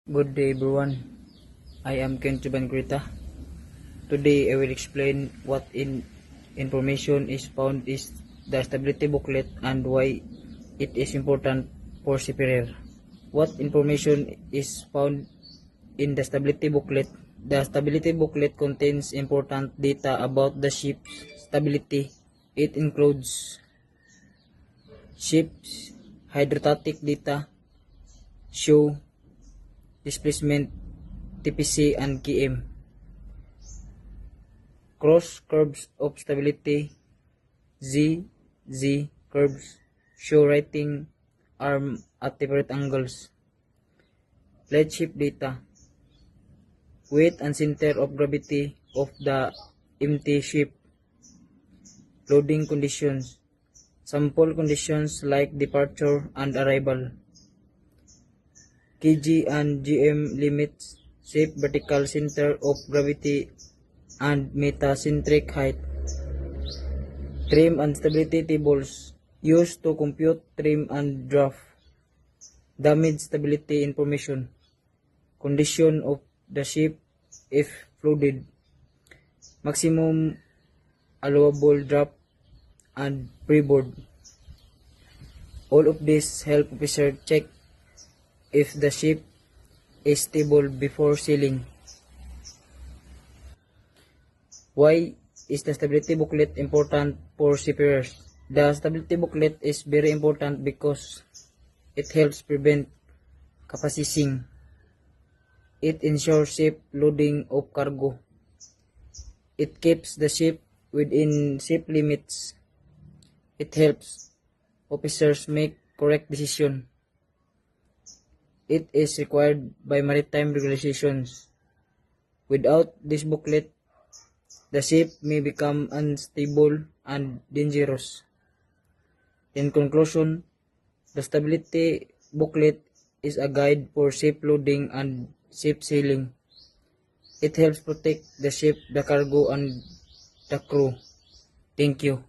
Good day everyone, I am Ken Chubangrita. Today I will explain what information is found is the stability booklet and why it is important for seafarer. What information is found in the stability booklet? The stability booklet contains important data about the ship's stability. It includes ship's hydrostatic data, show, displacement, TPC and KM. Cross curves of stability, Z curves show righting arm at different angles. Lead ship data, weight and center of gravity of the empty ship. Loading conditions, sample conditions like departure and arrival. KG and GM limits, ship vertical center of gravity and metacentric height. Trim and stability tables used to compute trim and draft. Damage stability information. Condition of the ship if flooded. Maximum allowable draft and freeboard. All of this help officer check if the ship is stable before sailing. Why is the stability booklet important for seafarers? The stability booklet is very important because it helps prevent capsizing. It ensures safe loading of cargo. It keeps the ship within safe limits. It helps officers make correct decisions. It is required by maritime regulations. Without this booklet, the ship may become unstable and dangerous. In conclusion, the stability booklet is a guide for safe loading and safe sailing. It helps protect the ship, the cargo, and the crew. Thank you.